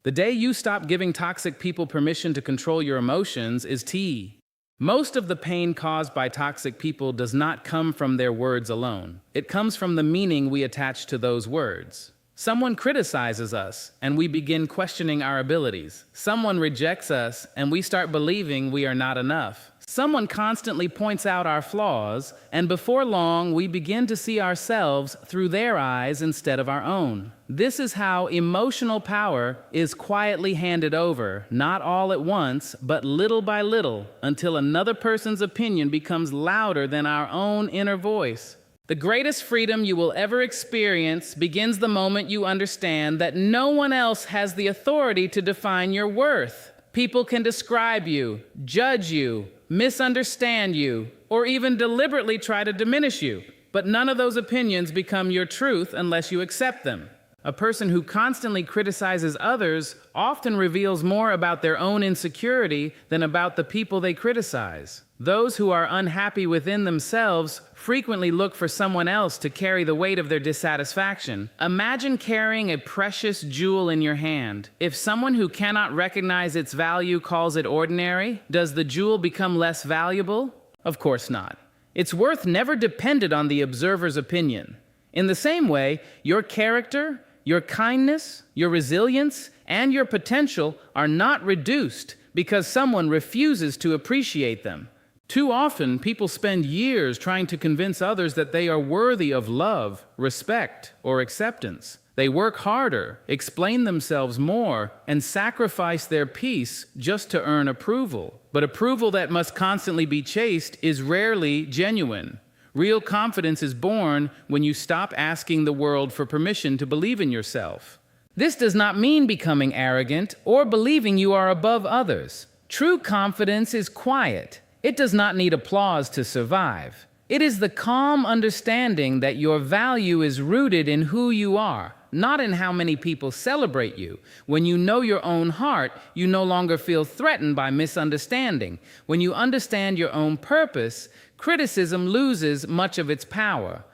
The day you stop giving toxic people permission to control your emotions is T. Most of the pain caused by toxic people does not come from their words alone. It comes from the meaning we attach to those words. Someone criticizes us, and we begin questioning our abilities. Someone rejects us, and we start believing we are not enough. Someone constantly points out our flaws, and before long, we begin to see ourselves through their eyes instead of our own. This is how emotional power is quietly handed over, not all at once, but little by little, until another person's opinion becomes louder than our own inner voice. The greatest freedom you will ever experience begins the moment you understand that no one else has the authority to define your worth. People can describe you, judge you, misunderstand you, or even deliberately try to diminish you, but none of those opinions become your truth unless you accept them. A person who constantly criticizes others often reveals more about their own insecurity than about the people they criticize. Those who are unhappy within themselves frequently look for someone else to carry the weight of their dissatisfaction. Imagine carrying a precious jewel in your hand. If someone who cannot recognize its value calls it ordinary, does the jewel become less valuable? Of course not. Its worth never depended on the observer's opinion. In the same way, your character, your kindness, your resilience, and your potential are not reduced because someone refuses to appreciate them. Too often, people spend years trying to convince others that they are worthy of love, respect, or acceptance. They work harder, explain themselves more, and sacrifice their peace just to earn approval. But approval that must constantly be chased is rarely genuine. Real confidence is born when you stop asking the world for permission to believe in yourself. This does not mean becoming arrogant or believing you are above others. True confidence is quiet. It does not need applause to survive. It is the calm understanding that your value is rooted in who you are, not in how many people celebrate you. When you know your own heart, you no longer feel threatened by misunderstanding. When you understand your own purpose, criticism loses much of its power.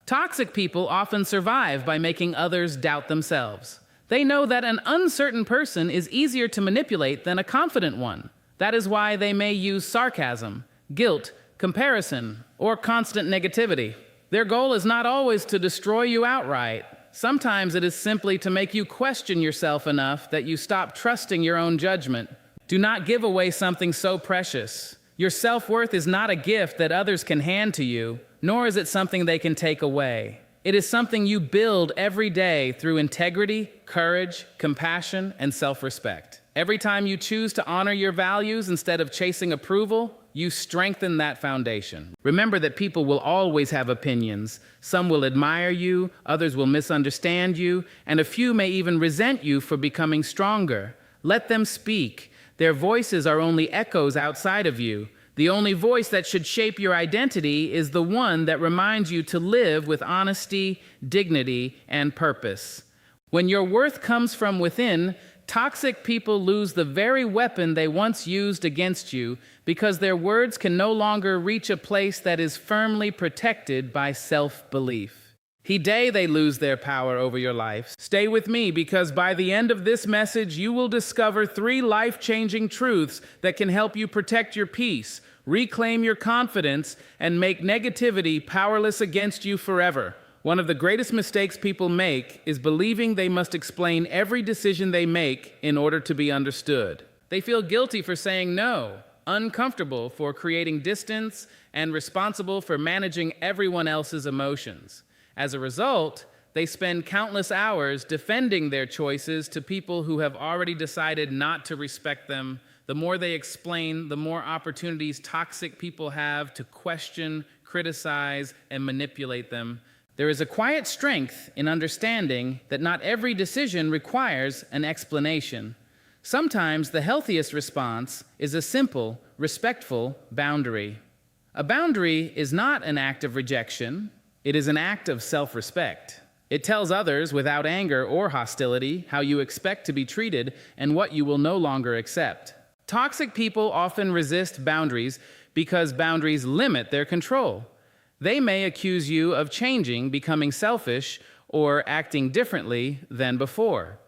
Toxic people often survive by making others doubt themselves. They know that an uncertain person is easier to manipulate than a confident one. That is why they may use sarcasm, guilt, comparison, or constant negativity. Their goal is not always to destroy you outright. Sometimes it is simply to make you question yourself enough that you stop trusting your own judgment. Do not give away something so precious. Your self-worth is not a gift that others can hand to you, nor is it something they can take away. It is something you build every day through integrity, courage, compassion, and self-respect. Every time you choose to honor your values instead of chasing approval, you strengthen that foundation. Remember that people will always have opinions. Some will admire you, others will misunderstand you, and a few may even resent you for becoming stronger. Let them speak. Their voices are only echoes outside of you. The only voice that should shape your identity is the one that reminds you to live with honesty, dignity, and purpose. When your worth comes from within, toxic people lose the very weapon they once used against you because their words can no longer reach a place that is firmly protected by self-belief. Today they lose their power over your life. Stay with me because by the end of this message, you will discover 3 life-changing truths that can help you protect your peace, reclaim your confidence, and make negativity powerless against you forever. One of the greatest mistakes people make is believing they must explain every decision they make in order to be understood. They feel guilty for saying no, uncomfortable for creating distance, and responsible for managing everyone else's emotions. As a result, they spend countless hours defending their choices to people who have already decided not to respect them. The more they explain, the more opportunities toxic people have to question, criticize, and manipulate them. There is a quiet strength in understanding that not every decision requires an explanation. Sometimes the healthiest response is a simple, respectful boundary. A boundary is not an act of rejection. It is an act of self-respect. It tells others without anger or hostility how you expect to be treated and what you will no longer accept. Toxic people often resist boundaries because boundaries limit their control. They may accuse you of changing, becoming selfish, or acting differently than before.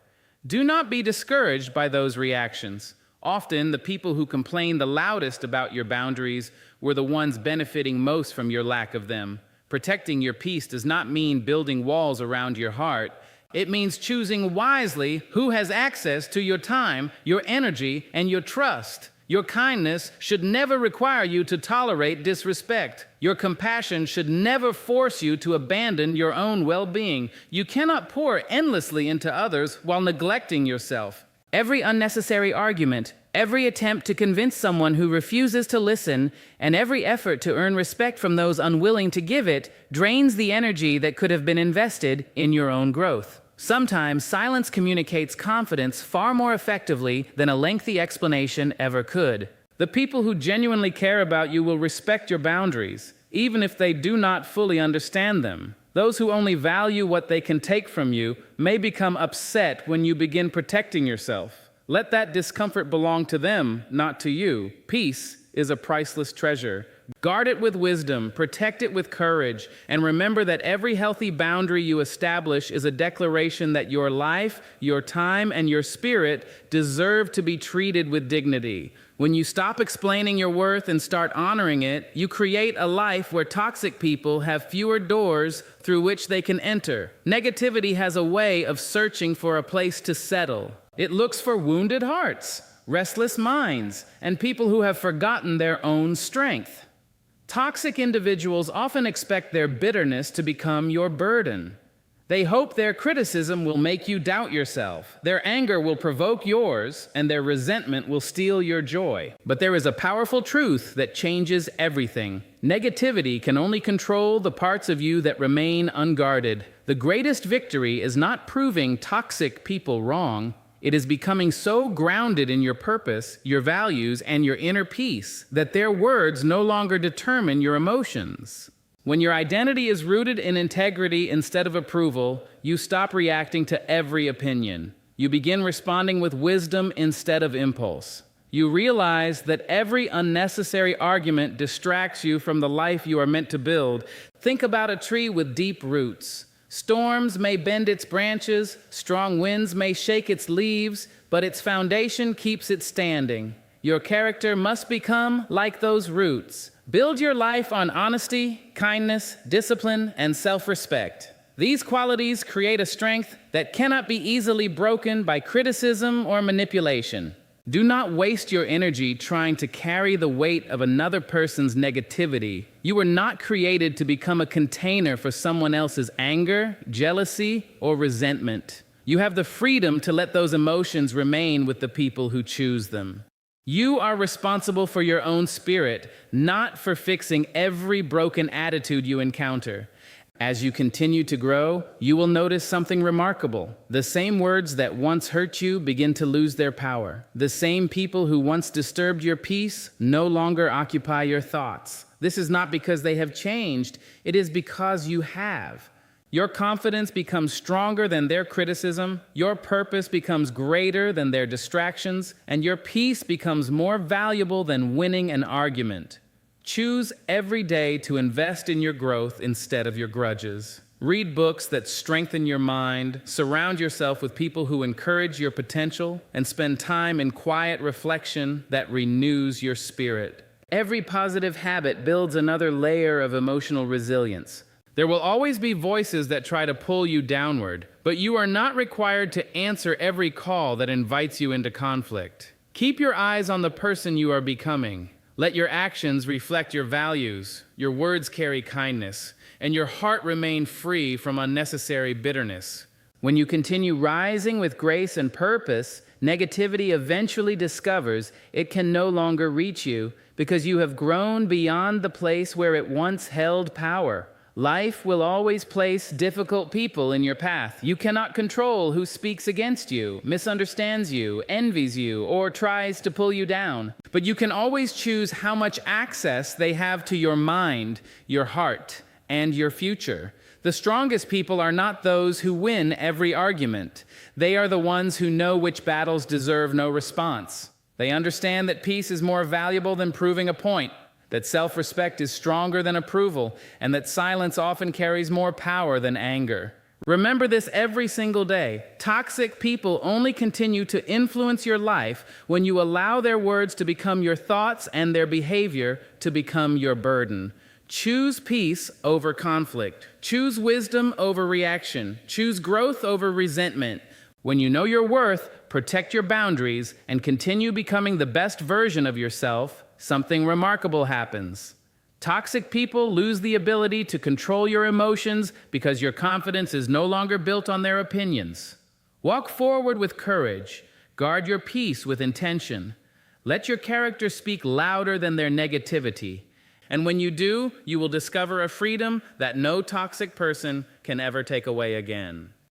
Do not be discouraged by those reactions. Often, the people who complain the loudest about your boundaries were the ones benefiting most from your lack of them. Protecting your peace does not mean building walls around your heart. It means choosing wisely who has access to your time, your energy, and your trust. Your kindness should never require you to tolerate disrespect. Your compassion should never force you to abandon your own well-being. You cannot pour endlessly into others while neglecting yourself. Every unnecessary argument, every attempt to convince someone who refuses to listen, and every effort to earn respect from those unwilling to give it drains the energy that could have been invested in your own growth. Sometimes silence communicates confidence far more effectively than a lengthy explanation ever could. The people who genuinely care about you will respect your boundaries, even if they do not fully understand them. Those who only value what they can take from you may become upset when you begin protecting yourself. Let that discomfort belong to them, not to you. Peace is a priceless treasure. Guard it with wisdom, protect it with courage, and remember that every healthy boundary you establish is a declaration that your life, your time, and your spirit deserve to be treated with dignity. When you stop explaining your worth and start honoring it, you create a life where toxic people have fewer doors through which they can enter. Negativity has a way of searching for a place to settle. It looks for wounded hearts, restless minds, and people who have forgotten their own strength. Toxic individuals often expect their bitterness to become your burden. They hope their criticism will make you doubt yourself. Their anger will provoke yours, and their resentment will steal your joy. But there is a powerful truth that changes everything. Negativity can only control the parts of you that remain unguarded. The greatest victory is not proving toxic people wrong. It is becoming so grounded in your purpose, your values, and your inner peace that their words no longer determine your emotions. When your identity is rooted in integrity instead of approval, you stop reacting to every opinion. You begin responding with wisdom instead of impulse. You realize that every unnecessary argument distracts you from the life you are meant to build. Think about a tree with deep roots. Storms may bend its branches, strong winds may shake its leaves, but its foundation keeps it standing. Your character must become like those roots. Build your life on honesty, kindness, discipline, and self-respect. These qualities create a strength that cannot be easily broken by criticism or manipulation. Do not waste your energy trying to carry the weight of another person's negativity. You were not created to become a container for someone else's anger, jealousy, or resentment. You have the freedom to let those emotions remain with the people who choose them. You are responsible for your own spirit, not for fixing every broken attitude you encounter. As you continue to grow, you will notice something remarkable. The same words that once hurt you begin to lose their power. The same people who once disturbed your peace no longer occupy your thoughts. This is not because they have changed, it is because you have. Your confidence becomes stronger than their criticism, your purpose becomes greater than their distractions, and your peace becomes more valuable than winning an argument. Choose every day to invest in your growth instead of your grudges. Read books that strengthen your mind, surround yourself with people who encourage your potential, and spend time in quiet reflection that renews your spirit. Every positive habit builds another layer of emotional resilience. There will always be voices that try to pull you downward, but you are not required to answer every call that invites you into conflict. Keep your eyes on the person you are becoming. Let your actions reflect your values, your words carry kindness, and your heart remain free from unnecessary bitterness. When you continue rising with grace and purpose, negativity eventually discovers it can no longer reach you because you have grown beyond the place where it once held power. Life will always place difficult people in your path. You cannot control who speaks against you, misunderstands you, envies you, or tries to pull you down. But you can always choose how much access they have to your mind, your heart, and your future. The strongest people are not those who win every argument. They are the ones who know which battles deserve no response. They understand that peace is more valuable than proving a point, that self-respect is stronger than approval, and that silence often carries more power than anger. Remember this every single day. Toxic people only continue to influence your life when you allow their words to become your thoughts and their behavior to become your burden. Choose peace over conflict. Choose wisdom over reaction. Choose growth over resentment. When you know your worth, protect your boundaries, and continue becoming the best version of yourself, something remarkable happens. Toxic people lose the ability to control your emotions because your confidence is no longer built on their opinions. Walk forward with courage. Guard your peace with intention. Let your character speak louder than their negativity. And when you do, you will discover a freedom that no toxic person can ever take away again.